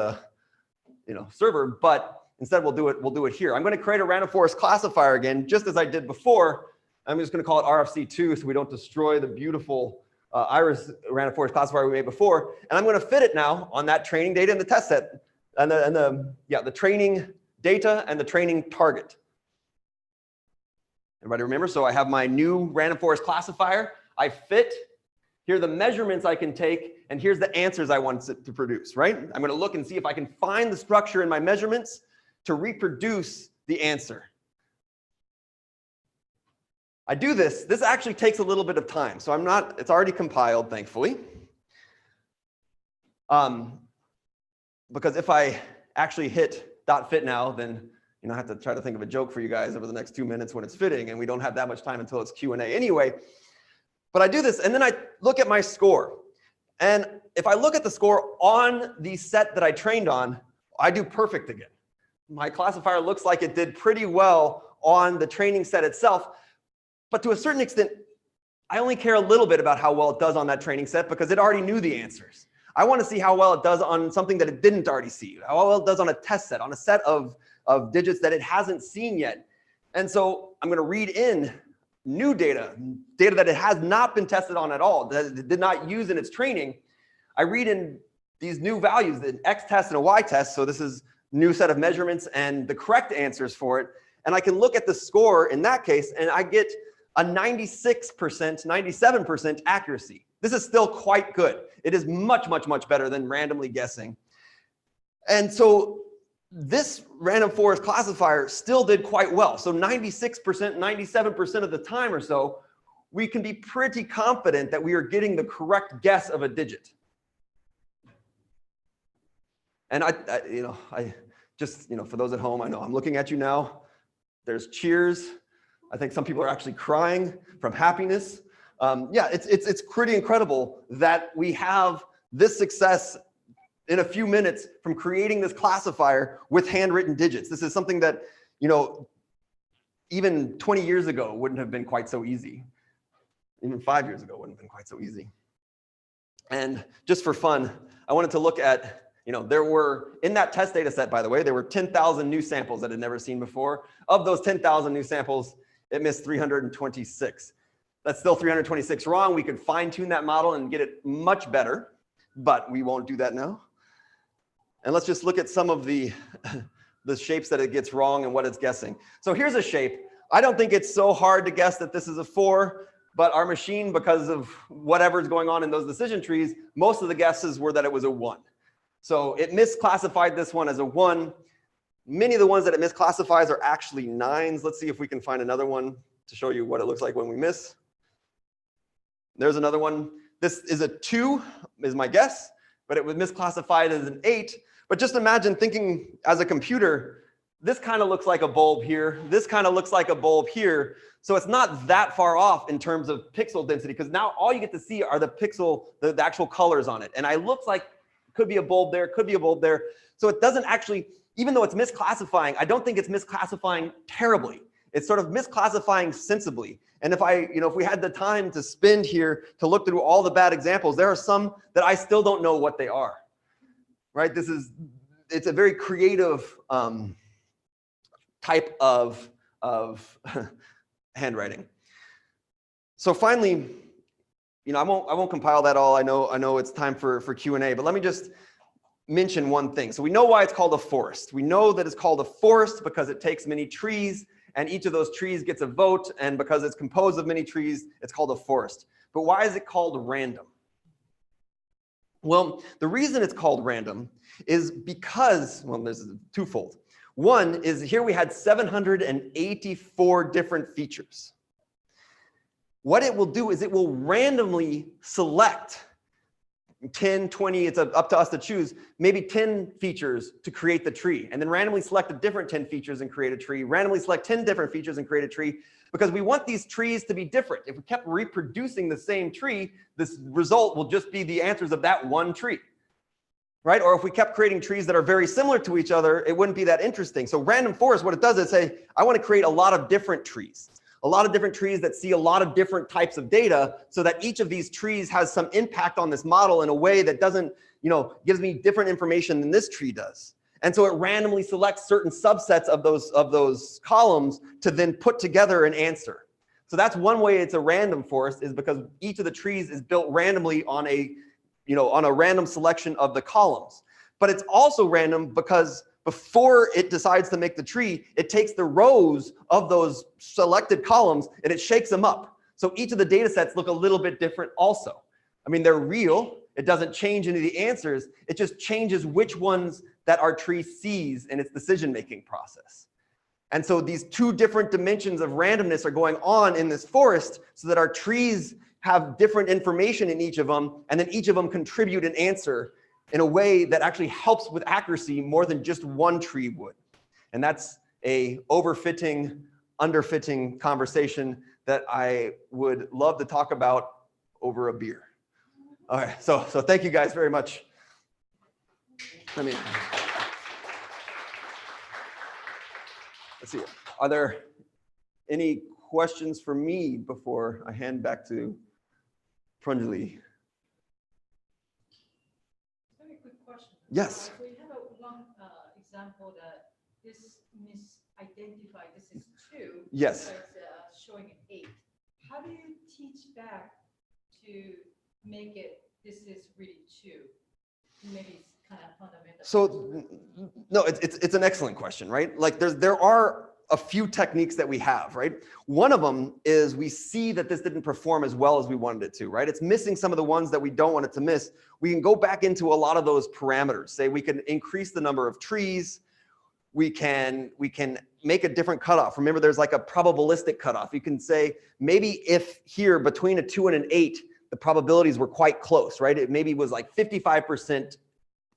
server, but instead we'll do it here. I'm going to create a random forest classifier again, just as I did before. I'm just going to call it RFC2 so we don't destroy the beautiful iris random forest classifier we made before. And I'm going to fit it now on that training data and the test set, and the training data and the training target. Everybody remember? So I have my new random forest classifier. I fit. Here are the measurements I can take, and here's the answers I want it to produce, right? I'm going to look and see if I can find the structure in my measurements to reproduce the answer. I do this. This actually takes a little bit of time, so it's already compiled, thankfully. Because if I actually hit .fit now, then I have to try to think of a joke for you guys over the next 2 minutes when it's fitting, and we don't have that much time until it's Q&A anyway. But I do this, and then I look at my score. And if I look at the score on the set that I trained on, I do perfect again. My classifier looks like it did pretty well on the training set itself. But to a certain extent, I only care a little bit about how well it does on that training set because it already knew the answers. I want to see how well it does on something that it didn't already see, how well it does on a test set, on a set of digits that it hasn't seen yet. And so I'm going to read in new data that it has not been tested on at all, that it did not use in its training. I read in these new values, an X test and a Y test. So this is new set of measurements and the correct answers for it. And I can look at the score in that case, and I get a 96%, 97% accuracy. This is still quite good. It is much, much, much better than randomly guessing. And so this random forest classifier still did quite well. So 96%, 97% of the time or so, we can be pretty confident that we are getting the correct guess of a digit. And I just, for those at home, I know I'm looking at you now. There's cheers. I think some people are actually crying from happiness. Yeah, it's pretty incredible that we have this success in a few minutes from creating this classifier with handwritten digits. This is something that, even 20 years ago wouldn't have been quite so easy. Even 5 years ago wouldn't have been quite so easy. And just for fun, I wanted to look at, there were, in that test data set, by the way, there were 10,000 new samples that had never seen before. Of those 10,000 new samples, it missed 326. That's still 326 wrong. We could fine tune that model and get it much better, but we won't do that now. And let's just look at some of the shapes that it gets wrong and what it's guessing. So here's a shape. I don't think it's so hard to guess that this is a 4, but our machine, because of whatever's going on in those decision trees, most of the guesses were that it was a 1. So it misclassified this one as a 1. Many of the ones that it misclassifies are actually 9s. Let's see if we can find another one to show you what it looks like when we miss. There's another one. This is a 2, is my guess, but it was misclassified as an 8. But just imagine thinking as a computer, this kind of looks like a bulb here. This kind of looks like a bulb here. So it's not that far off in terms of pixel density, because now all you get to see are the actual colors on it. And it looks like it could be a bulb there, could be a bulb there. So it doesn't actually, even though it's misclassifying, I don't think it's misclassifying terribly. It's sort of misclassifying sensibly. And if we had the time to spend here to look through all the bad examples, there are some that I still don't know what they are, right? It's a very creative type of handwriting. So finally, I won't compile that all. I know it's time for Q&A, but let me just mention one thing. So we know why it's called a forest. We know that it's called a forest because it takes many trees, and each of those trees gets a vote, and because it's composed of many trees, it's called a forest. But why is it called random? Well, the reason it's called random is because, well, there's twofold. One is here we had 784 different features. What it will do is it will randomly select 10, 20, it's up to us to choose, maybe 10 features to create the tree, and then randomly select a different 10 features and create a tree, randomly select 10 different features and create a tree, because we want these trees to be different. If we kept reproducing the same tree, this result will just be the answers of that one tree, right? Or if we kept creating trees that are very similar to each other, it wouldn't be that interesting. So random forest, what it does is say, I want to create a lot of different trees. A lot of different trees that see a lot of different types of data, so that each of these trees has some impact on this model in a way that doesn't, gives me different information than this tree does. And so it randomly selects certain subsets of those columns to then put together an answer. So that's one way it's a random forest, is because each of the trees is built randomly on a random selection of the columns. But it's also random because before it decides to make the tree, it takes the rows of those selected columns and it shakes them up. So each of the data sets look a little bit different also. I mean, they're real. It doesn't change any of the answers. It just changes which ones that our tree sees in its decision-making process. And so these two different dimensions of randomness are going on in this forest, so that our trees have different information in each of them, and then each of them contribute an answer in a way that actually helps with accuracy more than just one tree would. And that's a overfitting, underfitting conversation that I would love to talk about over a beer. All right, so thank you guys very much. Let's see, are there any questions for me before I hand back to Pranjali? Yes. So you have one example that this misidentified, this is 2. Yes. So it's showing an 8. How do you teach back to make it, this is really 2? Maybe it's kind of fundamental. So no, it's an excellent question, right? Like there are a few techniques that we have, right? One of them is we see that this didn't perform as well as we wanted it to, right? It's missing some of the ones that we don't want it to miss. We can go back into a lot of those parameters. Say we can increase the number of trees. We can make a different cutoff. Remember, there's like a probabilistic cutoff. You can say maybe if here between a 2 and an 8, the probabilities were quite close, right? It maybe was like 55%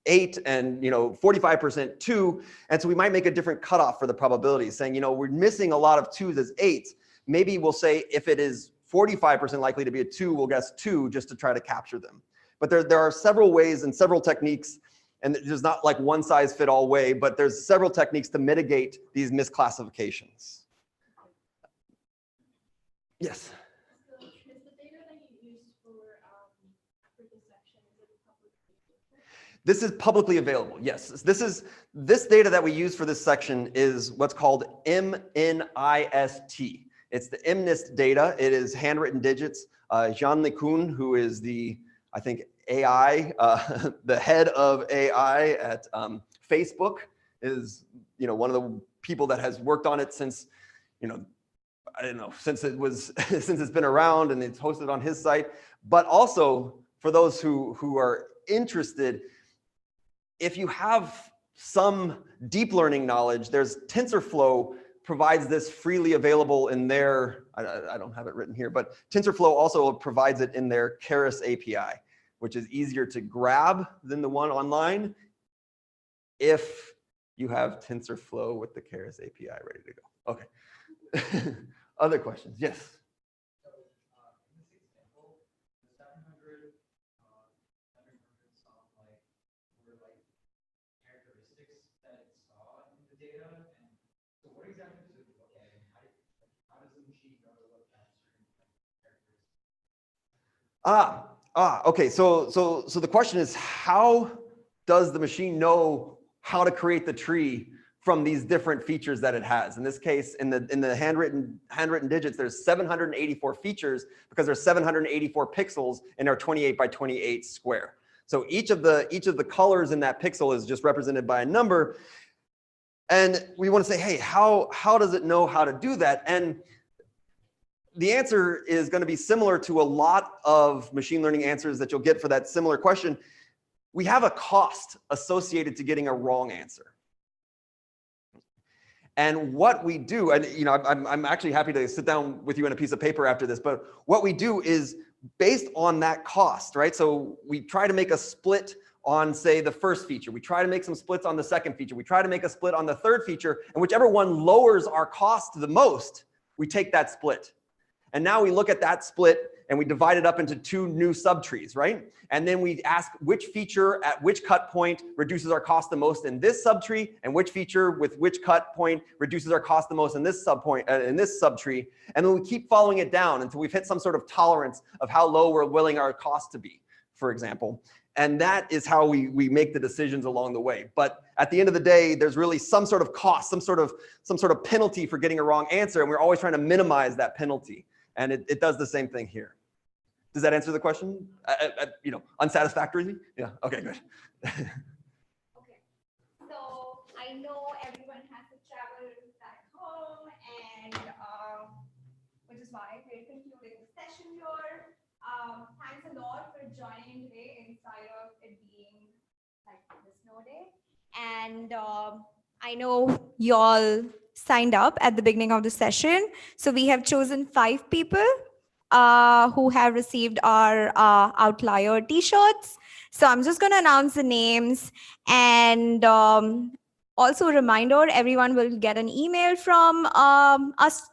8 and 45% 2. And so we might make a different cutoff for the probabilities, saying, we're missing a lot of 2s as 8s. Maybe we'll say if it is 45% likely to be a 2, we'll guess 2 just to try to capture them. But there are several ways and several techniques, and there's not like one size fit all way, but there's several techniques to mitigate these misclassifications. Yes. Is the data that you used for this section, is it publicly? This is publicly available. Yes, this data that we use for this section is what's called MNIST. It's the MNIST data. It is handwritten digits. Jean LeCun, who is I think AI, the head of AI at Facebook, is one of the people that has worked on it since I don't know, since it's been around, and it's hosted on his site. But also for those who are interested, if you have some deep learning knowledge, there's TensorFlow provides this freely available in their, I don't have it written here, but TensorFlow also provides it in their Keras API, which is easier to grab than the one online if you have TensorFlow with the Keras API ready to go. Okay. Other questions? Yes. So in this example, the 700 sound like were like characteristics that it saw in the data. And so what exactly does it look at, and how does the machine know to look at certain characteristics? Okay. So the question is, how does the machine know how to create the tree from these different features that it has? In this case, in the handwritten digits, there's 784 features because there's 784 pixels in our 28 by 28 square. So each of the colors in that pixel is just represented by a number. And we want to say, hey, how does it know how to do that? And the answer is going to be similar to a lot of machine learning answers that you'll get for that similar question. We have a cost associated to getting a wrong answer. And what we do, and I'm actually happy to sit down with you on a piece of paper after this, but what we do is based on that cost, right? So we try to make a split on, say, the first feature. We try to make some splits on the second feature. We try to make a split on the third feature, and whichever one lowers our cost the most, we take that split. And now we look at that split and we divide it up into 2 new subtrees, right? And then we ask which feature at which cut point reduces our cost the most in this subtree, and which feature with which cut point reduces our cost the most in this subtree. And then we keep following it down until we've hit some sort of tolerance of how low we're willing our cost to be, for example. And that is how we make the decisions along the way. But at the end of the day, there's really some sort of cost, some sort of penalty for getting a wrong answer, and we're always trying to minimize that penalty. And it does the same thing here. Does that answer the question? Unsatisfactorily? Yeah. Okay, good. Okay. So I know everyone has to travel back home, and which is why we're concluding the session here. Thanks a lot for joining today inside of it being like the snow day. And I know y'all signed up at the beginning of the session. So we have chosen 5 people who have received our Outlier t-shirts. So I'm just going to announce the names, and also a reminder, everyone will get an email from us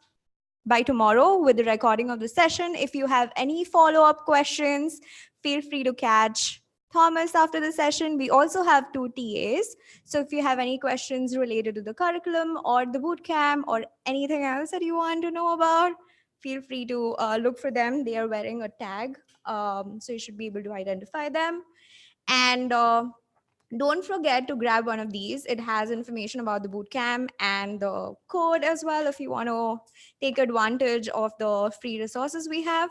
by tomorrow with the recording of the session. If you have any follow-up questions, feel free to catch Thomas after the session. We also have 2 TAs. So if you have any questions related to the curriculum or the bootcamp or anything else that you want to know about, feel free to look for them. They are wearing a tag, so you should be able to identify them. And Don't forget to grab one of these. It has information about the bootcamp and the code as well if you want to take advantage of the free resources we have.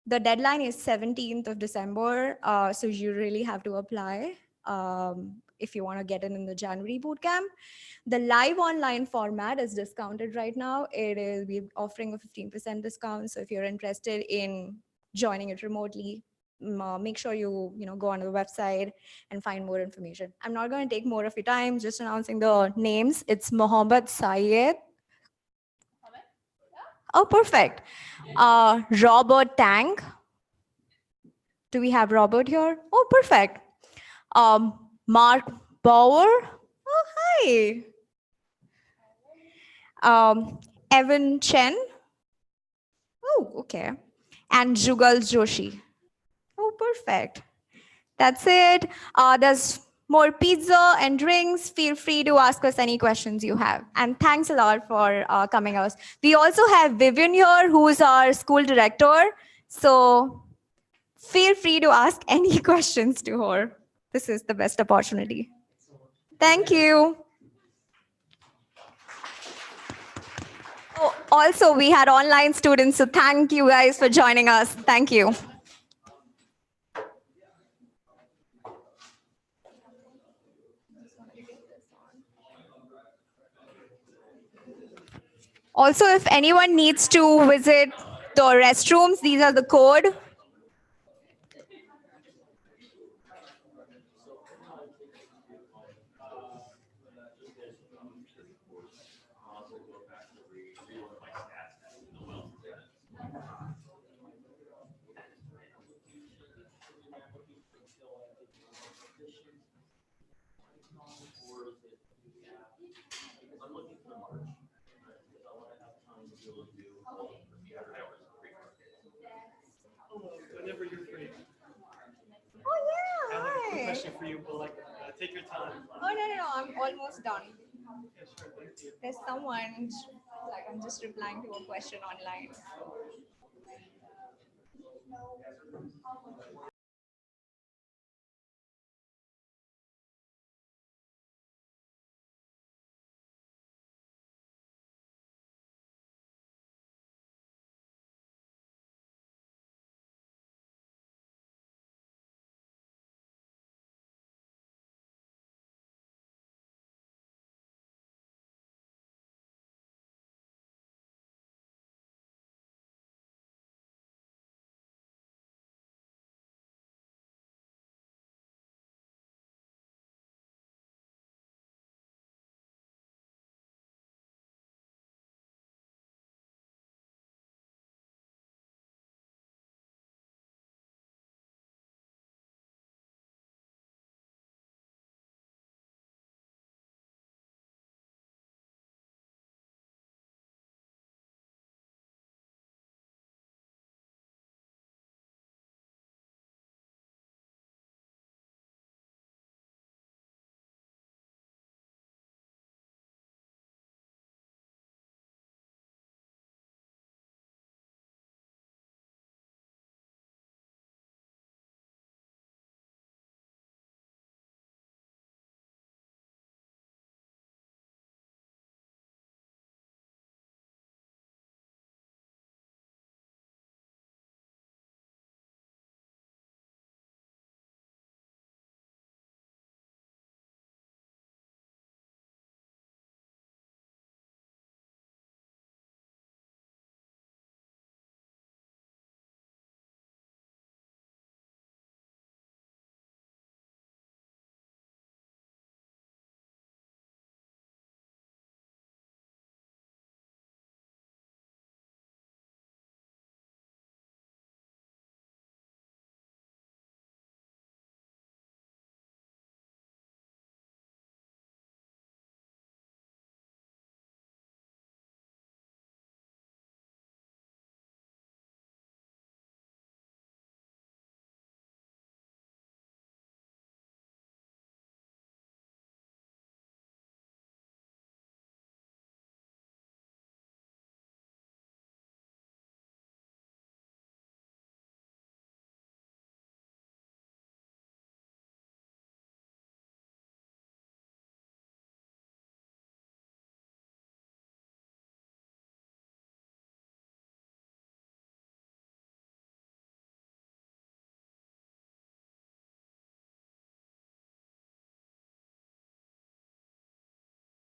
The deadline is 17th of December, so you really have to apply if you want to get in the January bootcamp. The live online format is discounted right now. We're offering a 15% discount. So if you're interested in joining it remotely, make sure you go on the website and find more information. I'm not going to take more of your time, just announcing the names. It's Mohammed Syed. Oh, perfect. Robert Tang. Do we have Robert here? Oh, perfect. Mark Bauer. Oh, hi. Evan Chen. Oh, okay. And Jugal Joshi. Oh, perfect. That's it. There's more pizza and drinks. Feel free to ask us any questions you have. And thanks a lot for coming out. We also have Vivian here, who's our school director. So feel free to ask any questions to her. This is the best opportunity. Thank you. Oh, also, we had online students, so thank you guys for joining us. Thank you. Also, if anyone needs to visit the restrooms, these are the code. Whenever you're free. Oh, yeah. I have a quick Hi. question for you, but like, take your time. Oh, no. I'm almost done. Yeah, sure, thank you. There's someone, like, I'm just replying to a question online.